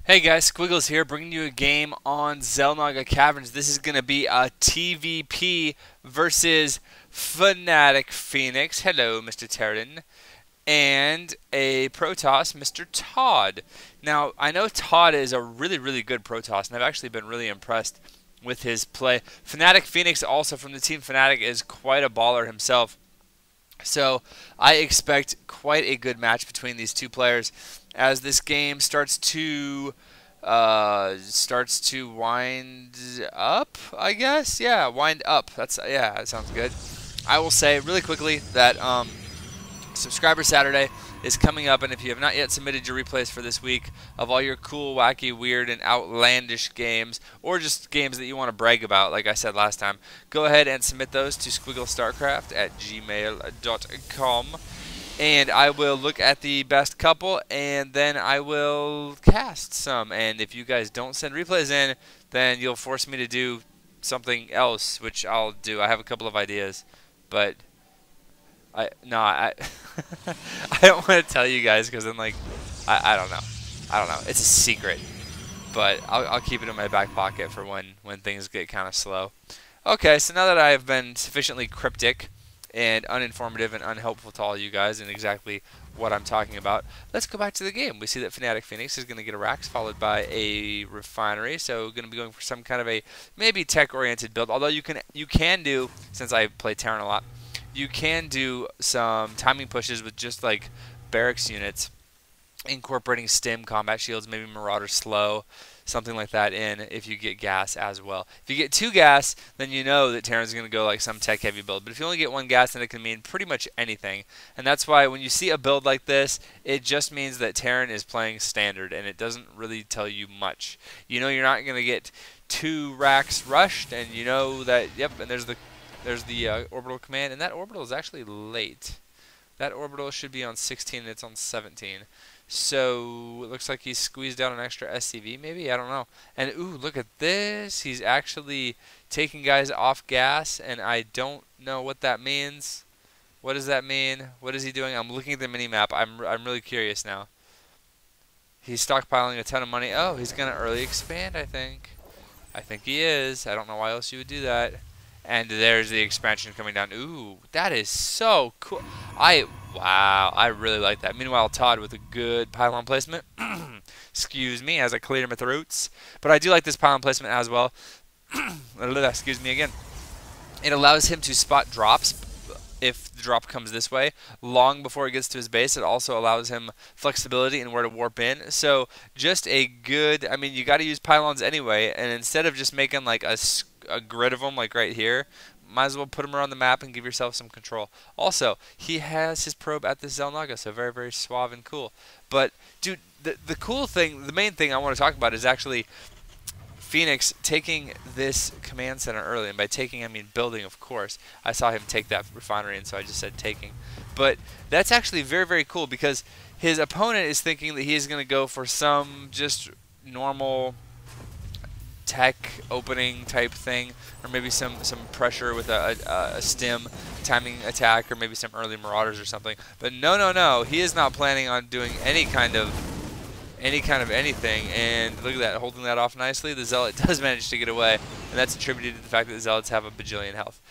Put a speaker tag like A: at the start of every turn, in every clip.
A: Hey guys, Squiggles here, bringing you a game on naga Caverns. This is going to be a TVP versus fnaticFenix. Hello, Mr. Terran. And a Protoss, Mr. ToD. Now, I know ToD is a really good Protoss, and I've actually been really impressed with his play. fnaticFenix, also from the team Fnatic, is quite a baller himself. So I expect quite a good match between these two players as this game starts to wind up, I guess. Yeah, wind up. That sounds good. I will say really quickly that Subscriber Saturday is coming up, and if you have not yet submitted your replays for this week of all your cool, wacky, weird, and outlandish games, or just games that you want to brag about, like I said last time, go ahead and submit those to SquigglesStarcraft at gmail.com, and I will look at the best couple, and then I will cast some. And if you guys don't send replays in, then you'll force me to do something else, which I'll do. I have a couple of ideas, but I I don't want to tell you guys because then I don't know. It's a secret, but I'll keep it in my back pocket for when things get kind of slow. Okay, so now that I have been sufficiently cryptic and uninformative and unhelpful to all you guys and exactly what I'm talking about, let's go back to the game. We see that fnaticFenix is going to get a Rax followed by a Refinery, so going to be going for some kind of a maybe tech-oriented build. Although you can do, since I play Terran a lot, you can do some timing pushes with just like barracks units, incorporating stim, combat shields, maybe Marauder slow, something like that in if you get gas as well. If you get 2 gas, then you know that Terran's going to go like some tech heavy build. But if you only get 1 gas, then it can mean pretty much anything. And that's why when you see a build like this, it just means that Terran is playing standard, and it doesn't really tell you much. You know you're not going to get 2 racks rushed, and you know that, yep, and there's the orbital command, and that orbital is actually late. That orbital should be on 16, and it's on 17. So it looks like he's squeezed out an extra SCV, maybe? I don't know. And ooh, look at this. He's actually taking guys off gas, and I don't know what that means. What does that mean? What is he doing? I'm looking at the mini-map. I'm really curious now. He's stockpiling a ton of money. Oh, he's going to early expand, I think. I think he is. I don't know why else you would do that. And there's the expansion coming down. Ooh, that is so cool. Wow, I really like that. Meanwhile, ToD with a good pylon placement. Excuse me as I clear my throats. But I do like this pylon placement as well. Excuse me again. It allows him to spot drops if the drop comes this way long before it gets to his base. It also allows him flexibility in where to warp in. So just a good, I mean, you got to use pylons anyway, and instead of just making like a grid of them like right here, might as well put them around the map and give yourself some control. Also, he has his probe at the naga, so very suave and cool. But dude, the cool thing, the main thing I want to talk about is actually Phoenix taking this command center early, and by taking I mean building, of course. I saw him take that refinery, and so I just said taking. But that's actually very cool because his opponent is thinking that he is going to go for some just normal tech opening type thing, or maybe some pressure with a stim timing attack, or maybe some early marauders or something. But no, he is not planning on doing any kind of anything. And look at that, holding that off nicely. The Zealot does manage to get away, and that's attributed to the fact that the Zealots have a bajillion health.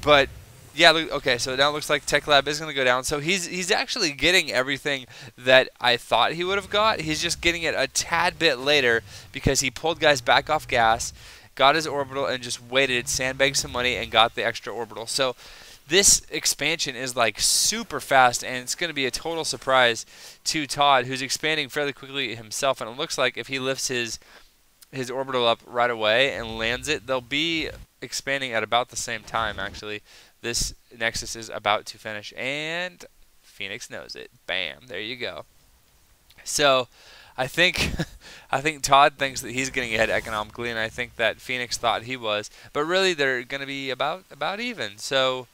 A: But yeah, look, okay, so now it looks like Tech Lab is going to go down. So he's actually getting everything that I thought he would have got. He's just getting it a tad bit later because he pulled guys back off gas, got his orbital, and just waited, sandbagged some money, and got the extra orbital. So this expansion is like super fast, and it's going to be a total surprise to ToD, who's expanding fairly quickly himself. And it looks like if he lifts his orbital up right away and lands it, they'll be expanding at about the same time, actually. This Nexus is about to finish, and Phoenix knows it. Bam, there you go. So I think ToD thinks that he's getting ahead economically, and I think that Phoenix thought he was. But really, they're going to be about even. So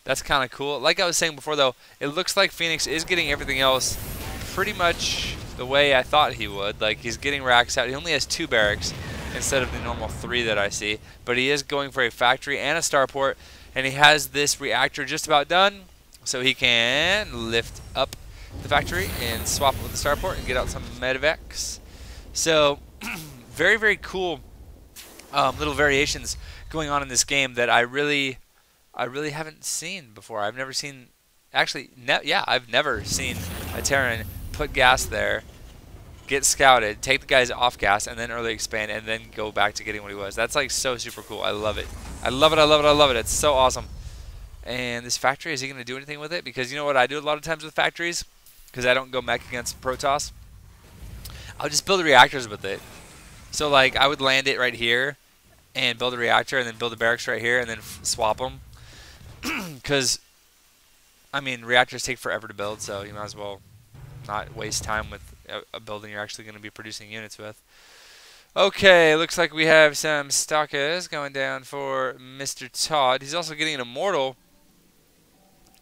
A: that's kind of cool. Like I was saying before, though, it looks like Phoenix is getting everything else pretty much the way I thought he would. Like, he's getting racks out. He only has 2 barracks instead of the normal 3 that I see. But he is going for a factory and a starport. And he has this reactor just about done, so he can lift up the factory and swap it with the starport and get out some medevacs. So very, very cool little variations going on in this game that I really haven't seen before. I've never seen, actually, yeah, I've never seen a Terran put gas there, get scouted, take the guys off gas, and then early expand, and then go back to getting what he was. That's like so super cool. I love it. I love it. I love it. I love it. It's so awesome. And this factory, is he going to do anything with it? Because you know what I do a lot of times with factories? Because I don't go mech against Protoss. I'll just build reactors with it. So like I would land it right here and build a reactor and then build a barracks right here and then swap them. Because, I mean, reactors take forever to build, so you might as well not waste time with a building you're actually going to be producing units with. Okay, looks like we have some stalkers going down for Mr. ToD. He's also getting an immortal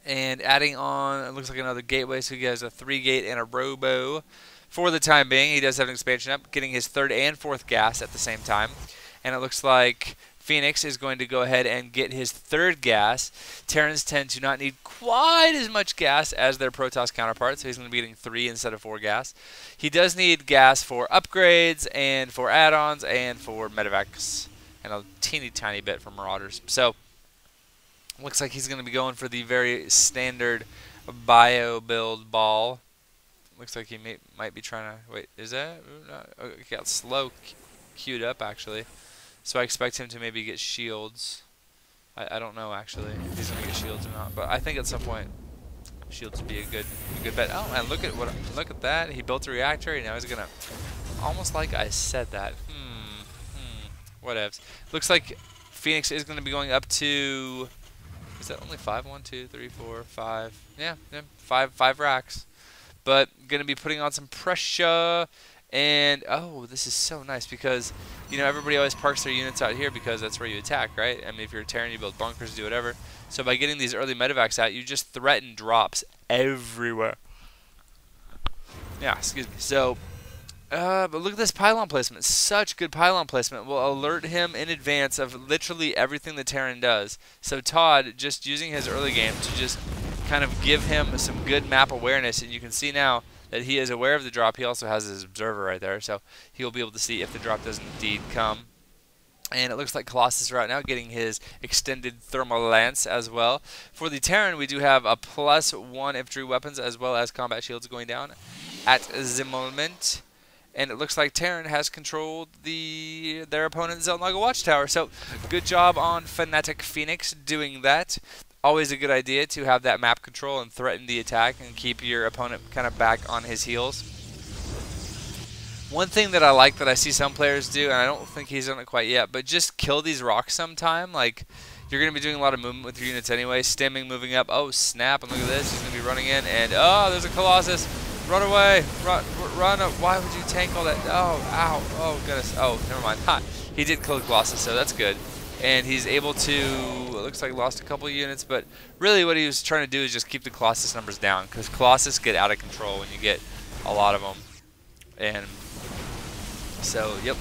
A: and adding on, it looks like another gateway, so he has a 3-gate and a robo. For the time being, he does have an expansion up, getting his 3rd and 4th gas at the same time. And it looks like Phoenix is going to go ahead and get his 3rd gas. Terrans tend to not need quite as much gas as their Protoss counterparts, so he's going to be getting 3 instead of 4 gas. He does need gas for upgrades and for add-ons and for medevacs and a teeny tiny bit for Marauders. So looks like he's going to be going for the very standard bio build ball. Looks like he might be trying to... Wait, is that... Oh, he got slow queued up, actually. So I expect him to maybe get shields. I don't know, actually, if he's going to get shields or not. But I think at some point, shields would be a good bet. Oh, and look at that. He built a reactor, and now he's going to... Almost like I said that. Whatevs. Looks like Phoenix is going to be going up to... Is that only 5? 1, 2, 3, 4, 5. Yeah, 5 racks. But going to be putting on some pressure, and oh, this is so nice because, you know, everybody always parks their units out here because that's where you attack, right? I mean, if you're a Terran, you build bunkers, do whatever. So by getting these early medevacs out, you just threaten drops everywhere. Yeah, excuse me. So, but look at this pylon placement. Such good pylon placement will alert him in advance of literally everything the Terran does. So ToD, just using his early game to just kind of give him some good map awareness, and you can see now that he is aware of the drop. He also has his observer right there, so he'll be able to see if the drop does indeed come. And it looks like Colossus right now getting his extended thermal lance as well. For the Terran, we do have a +1 infantry weapons as well as combat shields going down at the moment. And it looks like Terran has controlled their opponent's Naga Watchtower. So good job on fnaticFenix doing that. Always a good idea to have that map control and threaten the attack and keep your opponent kind of back on his heels. One thing that I like that I see some players do, and I don't think he's done it quite yet, but just kill these rocks sometime. Like, you're going to be doing a lot of movement with your units anyway. Stemming, moving up. Oh, snap. And look at this. He's going to be running in. And, oh, there's a Colossus. Run away. Run. Why would you tank all that? Oh, ow. Oh, goodness. Oh, never mind. Ha. He did kill the Colossus, so that's good. And he's able to, it looks like lost a couple of units, but really what he was trying to do is just keep the Colossus numbers down, because Colossus get out of control when you get a lot of them. And so, yep,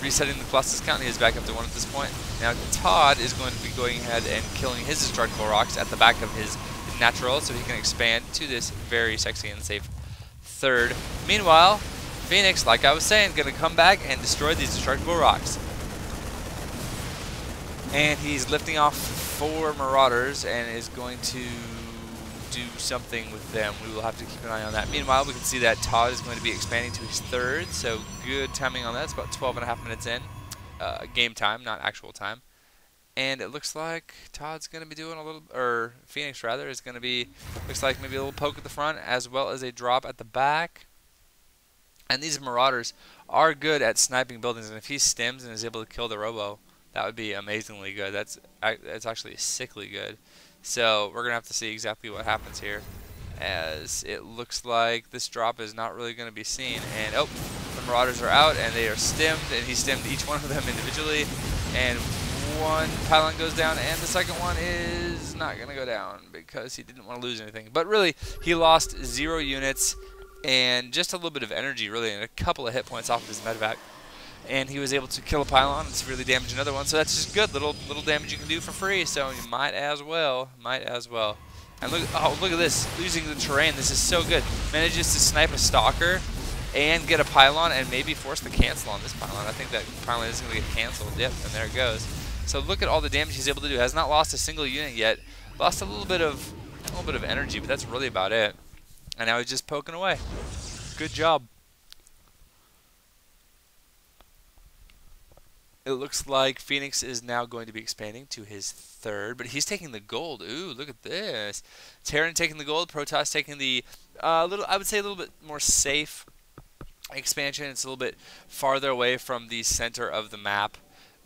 A: resetting the Colossus count, he is back up to 1 at this point. Now ToD is going to be going ahead and killing his destructible rocks at the back of his natural, so he can expand to this very sexy and safe 3rd. Meanwhile, Phoenix, like I was saying, going to come back and destroy these destructible rocks. And he's lifting off 4 Marauders and is going to do something with them. We will have to keep an eye on that. Meanwhile, we can see that ToD is going to be expanding to his 3rd, so good timing on that. It's about 12.5 minutes in. Game time, not actual time. And it looks like ToD's going to be doing a little, or Phoenix rather, is going to be, looks like maybe a little poke at the front as well as a drop at the back. And these Marauders are good at sniping buildings, and if he stems and is able to kill the Robo, that would be amazingly good. That's actually sickly good. So we're going to have to see exactly what happens here, as it looks like this drop is not really going to be seen. And, oh, the Marauders are out, and they are stemmed, and he stemmed each one of them individually. And 1 pylon goes down, and the 2nd one is not going to go down because he didn't want to lose anything. But really, he lost 0 units and just a little bit of energy, really, and a couple of hit points off of his medevac. And he was able to kill a pylon and severely damage another one. So that's just good, little damage you can do for free. So you might as well. And look, oh, look at this, losing the terrain. This is so good. Manages to snipe a stalker and get a pylon and maybe force the cancel on this pylon. I think that pylon is going to get canceled. Yep, and there it goes. So look at all the damage he's able to do. Has not lost a single unit yet. Lost a little bit of energy, but that's really about it. And now he's just poking away. Good job. It looks like Phoenix is now going to be expanding to his third, but he's taking the gold. Ooh, look at this. Terran taking the gold, Protoss taking the I would say a little bit more safe expansion. It's a little bit farther away from the center of the map,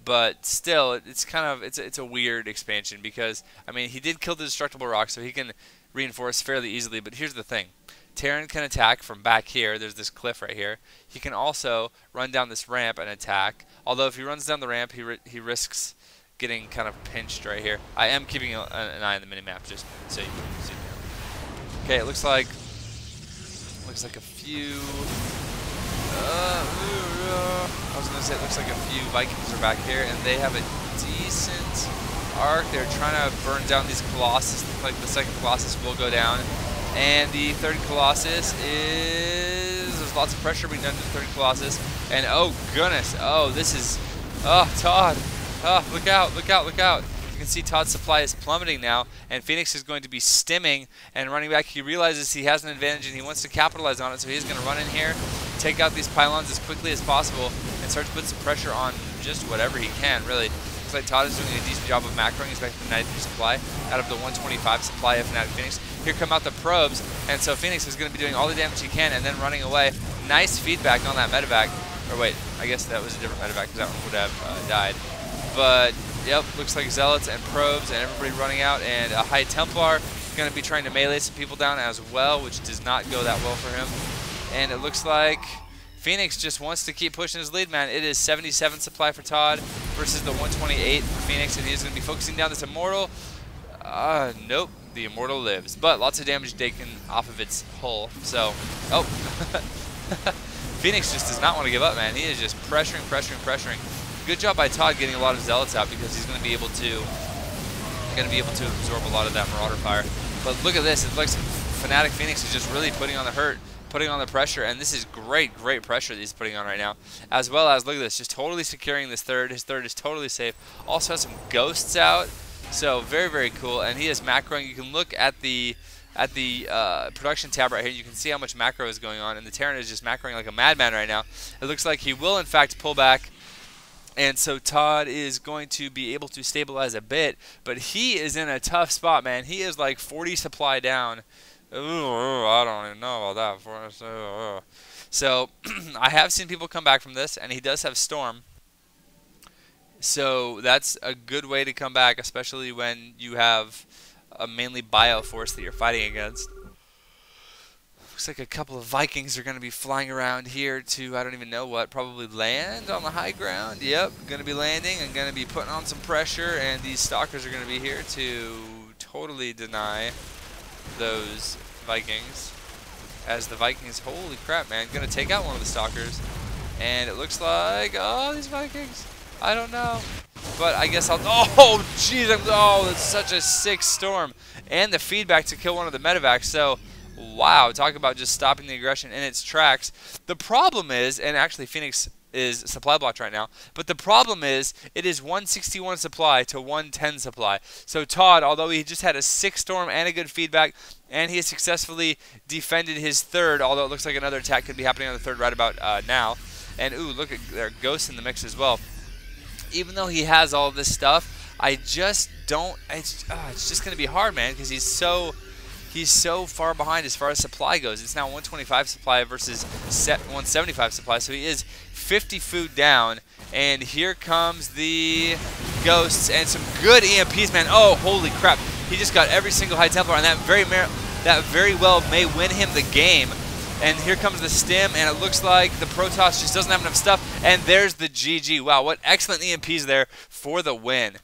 A: but still, it's kind of it's a weird expansion because I mean he did kill the destructible rock, so he can reinforce fairly easily. But here's the thing. Terran can attack from back here. There's this cliff right here. He can also run down this ramp and attack. Although if he runs down the ramp, he risks getting kind of pinched right here. I am keeping an eye on the minimap just so you can see. Okay, it looks like a few. I was gonna say it looks like a few Vikings are back here, and they have a decent arc. They're trying to burn down these Colossus. Looks like the second Colossus will go down. And the third Colossus there's lots of pressure being done to the third Colossus. And oh goodness, this is, ToD. Look out, look out, look out. You can see ToD's supply is plummeting now, and Phoenix is going to be stimming and running back. He realizes he has an advantage and he wants to capitalize on it, so he's going to run in here, take out these pylons as quickly as possible, and start to put some pressure on just whatever he can, really. Looks like ToD is doing a decent job of macroing. He's back to the 93 supply out of the 125 supply of fnaticFenix. Here come out the probes, and so Phoenix is going to be doing all the damage he can and then running away. Nice feedback on that medevac. Or wait, I guess that was a different medevac because that one would have died. But, yep, looks like Zealots and probes and everybody running out, and a High Templar going to be trying to melee some people down as well, which does not go that well for him. And it looks like Phoenix just wants to keep pushing his lead, man. It is 77 supply for ToD versus the 128 for Phoenix, and he's going to be focusing down this Immortal. Nope, the Immortal lives, but lots of damage taken off of its hull. So, Phoenix just does not want to give up, man. He is just pressuring, pressuring, pressuring. Good job by ToD getting a lot of Zealots out because he's going to be able to absorb a lot of that Marauder fire. But look at this. It looks like fnaticFenix is just really putting on the hurt, putting on the pressure, and this is great, great pressure that he's putting on right now. As well as, look at this, just totally securing this third. His third is totally safe. Also has some ghosts out, so very, very cool. And he is macroing. You can look at the production tab right here. You can see how much macro is going on, and the Terran is just macroing like a madman right now. It looks like he will, in fact, pull back. And so ToD is going to be able to stabilize a bit, but he is in a tough spot, man. He is like 40 supply down. Ooh, I don't even know about that. So I have seen people come back from this, and he does have Storm. So that's a good way to come back, especially when you have a mainly bio force that you're fighting against. Looks like a couple of Vikings are going to be flying around here to, I don't even know what, probably land on the high ground. Yep, going to be landing and going to be putting on some pressure, and these Stalkers are going to be here to totally deny those Vikings. As the Vikings, holy crap, man, going to take out one of the Stalkers. And it looks like, these Vikings, I don't know. But I guess oh, jeez, that's such a sick storm. And the feedback to kill one of the medevacs, so wow, talk about just stopping the aggression in its tracks. The problem is, and actually Phoenix is supply blocked right now, but the problem is it is 161 supply to 110 supply. So ToD, although he just had a 6 storm and a good feedback, and he has successfully defended his third, although it looks like another attack could be happening on the third right about now. And ooh, look at there are ghosts in the mix as well. Even though he has all this stuff, I just don't, it's just going to be hard, man, because he's so far behind as far as supply goes. It's now 125 supply versus 175 supply, so he is 50 food down. And here comes the ghosts and some good EMPs, man. Oh, holy crap. He just got every single High Templar, and that very well may win him the game. And here comes the stim, and it looks like the Protoss just doesn't have enough stuff. And there's the GG. Wow, what excellent EMPs there for the win.